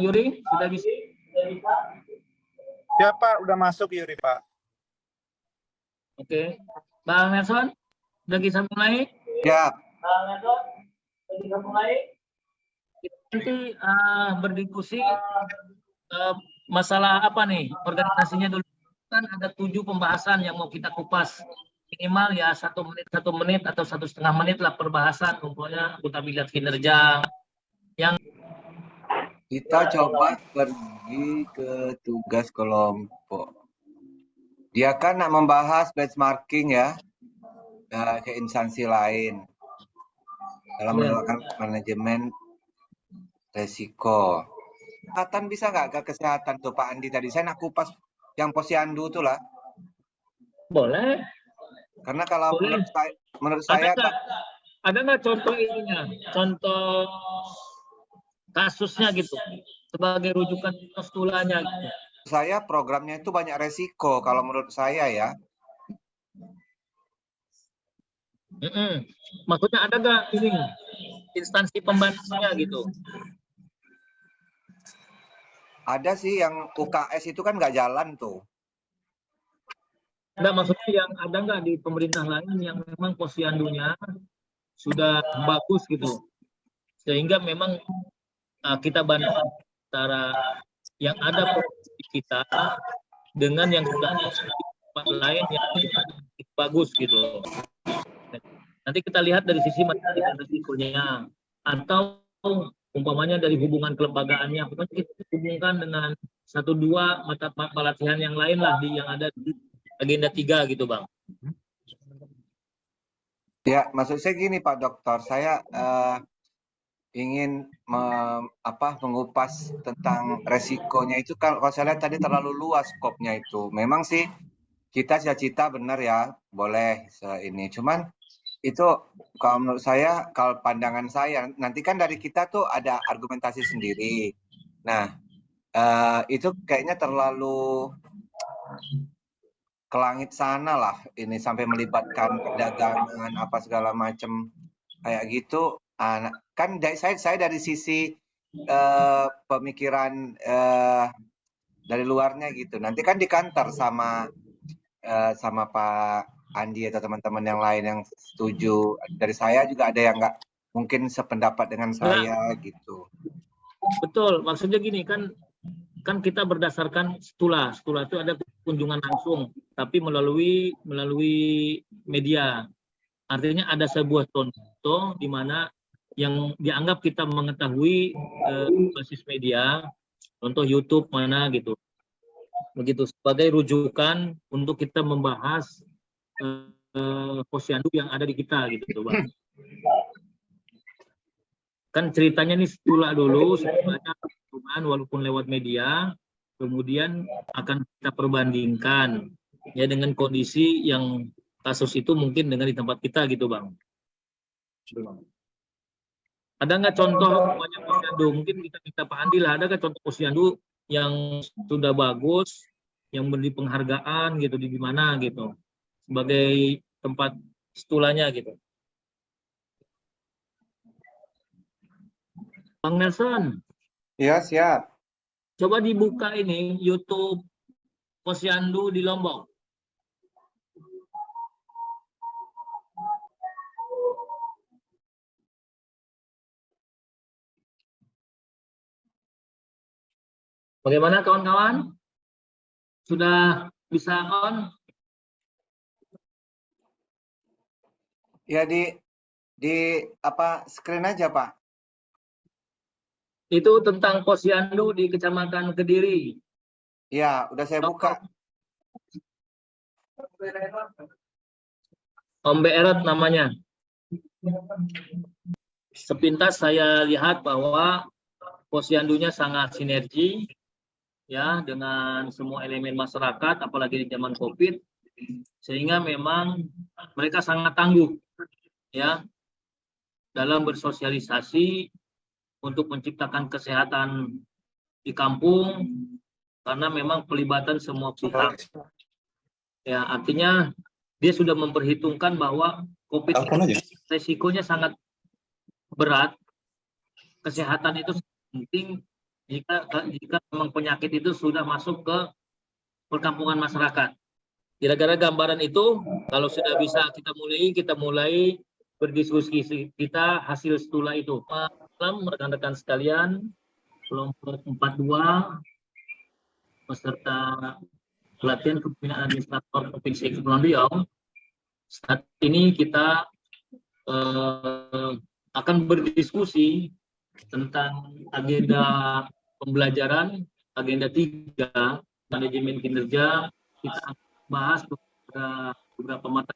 Yuri sudah bisa? Ya Pak, udah masuk Yuri Pak. Oke. Bang Nelson, sudah bisa mulai? Ya. Bang Nelson, sudah bisa mulai? Kita nanti berdiskusi masalah apa nih organisasinya dulu. Kan ada 7 pembahasan yang mau kita kupas. Minimal ya 1 menit atau 1,5 menit lah perbahasan. Pokoknya akuntabilitas kinerja. Yang Kita coba pergi ke tugas kelompok. Dia kan nak membahas benchmarking ya ke instansi lain dalam melakukan manajemen resiko. Kesehatan bisa nggak ke kesehatan tuh Pak Andi tadi? Saya nak kupas yang posyandu tuh lah. boleh. Karena kalau Boleh. menurut saya kan, ada nggak contoh ininya? Contoh kasusnya gitu sebagai rujukan postulanya gitu. saya programnya itu banyak resiko kalau menurut saya ya. Maksudnya ada nggak ini instansi pembantunya gitu? Ada sih yang UKS itu kan nggak jalan tuh. Enggak, maksudnya yang ada nggak di pemerintah lain yang memang posyandunya sudah bagus gitu, sehingga memang kita bantu antara yang ada di kita dengan yang sudah di tempat lain yang bagus gitu. Nanti kita lihat dari sisi materi dan risikonya, atau umpamanya dari hubungan kelembagaannya, pokoknya kita hubungkan dengan 1-2 mata pelatihan yang lain lah yang ada di agenda 3 gitu Bang. Ya, maksud saya gini Pak Dokter, saya ingin mengupas tentang resikonya itu. Kalau saya lihat tadi terlalu luas skopnya itu. Memang sih kita cita-cita benar ya, boleh ini. Cuman itu kalau menurut saya, kalau pandangan saya, nanti kan dari kita tuh ada argumentasi sendiri. Nah, itu kayaknya terlalu ke langit sana lah, ini sampai melibatkan perdagangan apa segala macam kayak gitu. Kan saya dari sisi pemikiran dari luarnya gitu. Nanti kan di kantor sama Pak Andi atau teman-teman yang lain yang setuju. Dari saya juga ada yang nggak mungkin sependapat dengan saya gitu. Betul, maksudnya gini kan kita berdasarkan stula itu ada kunjungan langsung, tapi melalui media. Artinya ada sebuah contoh di mana yang dianggap kita mengetahui basis media, contoh YouTube mana gitu. Begitu sebagai rujukan untuk kita membahas posyandu yang ada di kita gitu Bang. Kan ceritanya nih stula dulu sebanyak walaupun lewat media, kemudian akan kita perbandingkan ya dengan kondisi yang kasus itu mungkin dengan di tempat kita gitu Bang. Ada nggak contoh banyak posyandu? Mungkin kita Pak Andi lah, ada nggak contoh posyandu yang sudah bagus, yang beri penghargaan gitu di mana gitu sebagai tempat stulanya gitu. Bang Nelson. Iya, siap. Coba dibuka ini YouTube posyandu di Lombok. Bagaimana kawan-kawan? Sudah bisa on? Ya di screen aja Pak. Itu tentang posyandu di Kecamatan Kediri. Ya, udah saya buka. Om Beeret namanya. Sepintas saya lihat bahwa posyandunya sangat sinergi ya dengan semua elemen masyarakat, apalagi di zaman Covid, sehingga memang mereka sangat tangguh ya dalam bersosialisasi untuk menciptakan kesehatan di kampung, karena memang pelibatan semua pihak. Ya, artinya dia sudah memperhitungkan bahwa COVID resikonya sangat berat, kesehatan itu penting, jika memang penyakit itu sudah masuk ke perkampungan masyarakat. Kira-kira gambaran itu kalau sudah bisa kita mulai berdiskusi kita hasil setelah itu. Malam rekan-rekan sekalian, kelompok 42 peserta pelatihan kepemimpinan administrator Provinsi Kepulauan Riau. Saat ini kita akan berdiskusi tentang agenda pembelajaran, agenda 3, manajemen kinerja. Kita akan bahas beberapa mata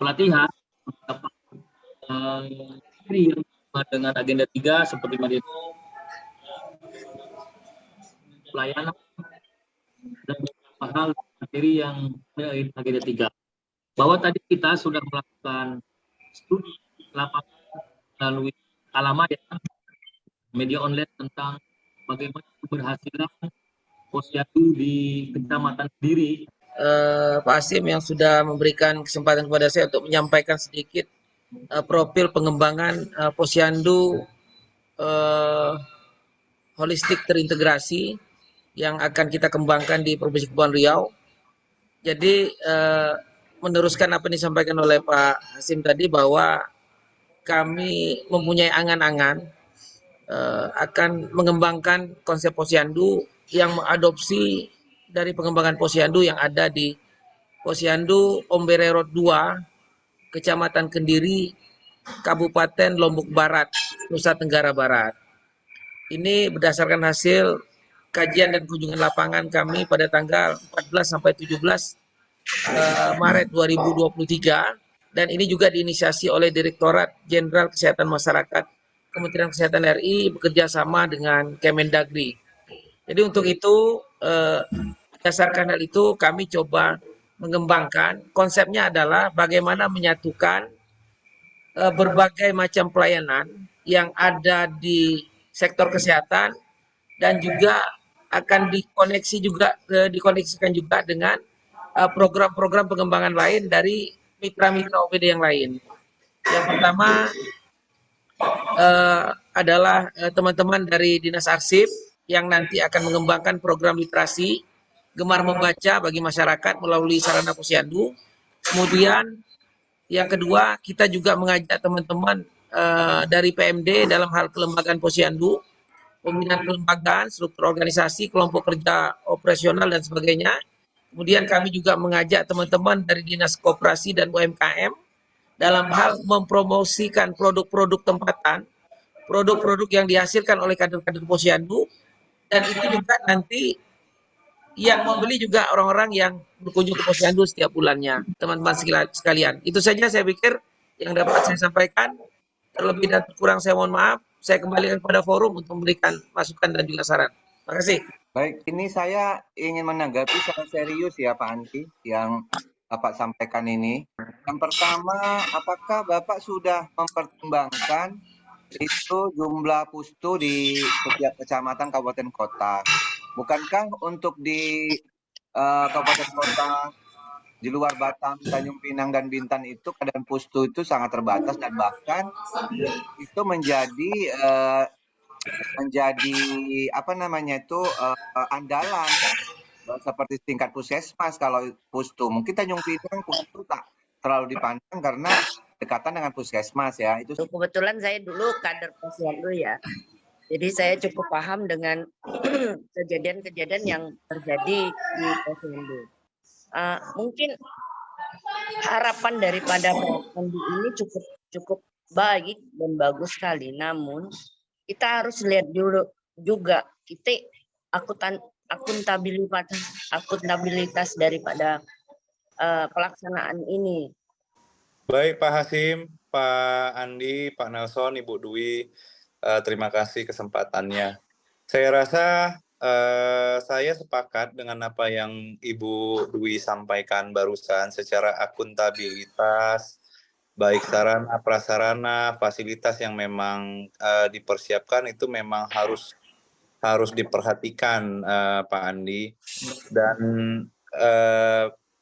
pelatihan, beberapa dengan agenda 3 seperti pelayanan dan beberapa hal materi yang agenda 3. Bahwa tadi kita sudah melakukan studi lapangan melalui alamat media online tentang bagaimana keberhasilan posyandu di Kecamatan Kediri. Pak Hasim yang sudah memberikan kesempatan kepada saya untuk menyampaikan sedikit profil pengembangan posyandu holistik terintegrasi yang akan kita kembangkan di Provinsi Kepulauan Riau. Jadi meneruskan apa yang disampaikan oleh Pak Hasim tadi bahwa kami mempunyai angan-angan akan mengembangkan konsep posyandu yang mengadopsi dari pengembangan posyandu yang ada di Posyandu Ombererot 2, Kecamatan Kendiri, Kabupaten Lombok Barat, Nusa Tenggara Barat. Ini berdasarkan hasil kajian dan kunjungan lapangan kami pada tanggal 14 sampai 17 Maret 2023, dan ini juga diinisiasi oleh Direktorat Jenderal Kesehatan Masyarakat Kementerian Kesehatan RI bekerja sama dengan Kemendagri. Jadi untuk itu berdasarkan hal itu kami coba mengembangkan konsepnya adalah bagaimana menyatukan berbagai macam pelayanan yang ada di sektor kesehatan dan juga akan dikoneksikan juga dengan program-program pengembangan lain dari mitra-mitra OPD yang lain. Yang pertama adalah teman-teman dari Dinas Arsip yang nanti akan mengembangkan program literasi gemar membaca bagi masyarakat melalui sarana posyandu. Kemudian yang kedua, kita juga mengajak teman-teman dari PMD dalam hal kelembagaan posyandu, pembinaan kelembagaan, struktur organisasi, kelompok kerja operasional dan sebagainya. Kemudian kami juga mengajak teman-teman dari Dinas Koperasi dan UMKM dalam hal mempromosikan produk-produk tempatan, produk-produk yang dihasilkan oleh kader-kader posyandu, dan itu juga nanti yang membeli juga orang-orang yang berkunjung ke posyandu setiap bulannya, teman-teman sekalian. Itu saja saya pikir yang dapat saya sampaikan. Terlebih dan kurang saya mohon maaf. Saya kembalikan kepada forum untuk memberikan masukan dan juga saran. Terima kasih. Baik, ini saya ingin menanggapi secara serius ya Pak Andi yang Bapak sampaikan ini. Yang pertama, apakah Bapak sudah mempertimbangkan itu jumlah pustu di setiap kecamatan, kabupaten, kota? Bukankah untuk di kabupaten kota di luar Batam, Tanjung Pinang, dan Bintan itu keadaan pustu itu sangat terbatas dan bahkan itu menjadi apa namanya itu andalan seperti tingkat puskesmas kalau pustu. Mungkin Tanjung Pinang pustu tak terlalu dipandang karena dekatan dengan puskesmas ya. Itu kebetulan saya dulu kader posyandu ya. Jadi saya cukup paham dengan kejadian-kejadian yang terjadi di posyandu. Mungkin harapan daripada posyandu ini cukup baik dan bagus sekali. Namun kita harus lihat dulu juga kita akuntabilitas daripada pelaksanaan ini. Baik Pak Hasim, Pak Andi, Pak Nelson, Ibu Dwi, terima kasih kesempatannya. Saya rasa saya sepakat dengan apa yang Ibu Dwi sampaikan barusan secara akuntabilitas, baik sarana, prasarana, fasilitas yang memang dipersiapkan itu memang harus diperhatikan Pak Andi. Dan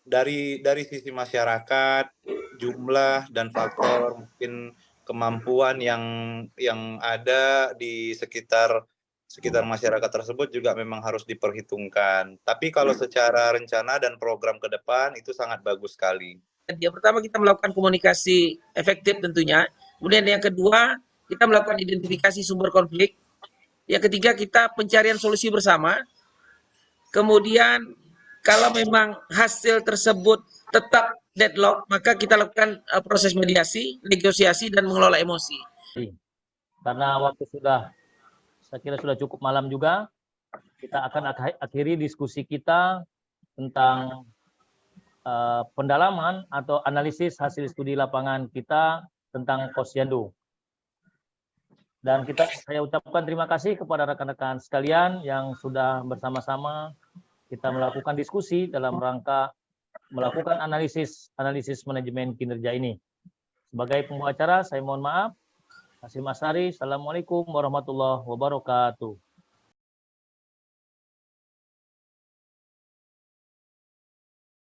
dari sisi masyarakat, jumlah dan faktor mungkin kemampuan yang ada di sekitar sekitar masyarakat tersebut juga memang harus diperhitungkan. Tapi kalau secara rencana dan program ke depan itu sangat bagus sekali. Yang pertama kita melakukan komunikasi efektif tentunya. Kemudian yang kedua kita melakukan identifikasi sumber konflik. Yang ketiga kita pencarian solusi bersama. Kemudian kalau memang hasil tersebut tetap deadlock, maka kita lakukan proses mediasi, negosiasi, dan mengelola emosi. Karena waktu saya kira sudah cukup malam juga, kita akan akhiri diskusi kita tentang pendalaman atau analisis hasil studi lapangan kita tentang Posyandu. Dan saya ucapkan terima kasih kepada rekan-rekan sekalian yang sudah bersama-sama kita melakukan diskusi dalam rangka melakukan analisis manajemen kinerja ini. Sebagai pembawa acara, saya mohon maaf. Hasyim Asyari, Assalamualaikum warahmatullahi wabarakatuh.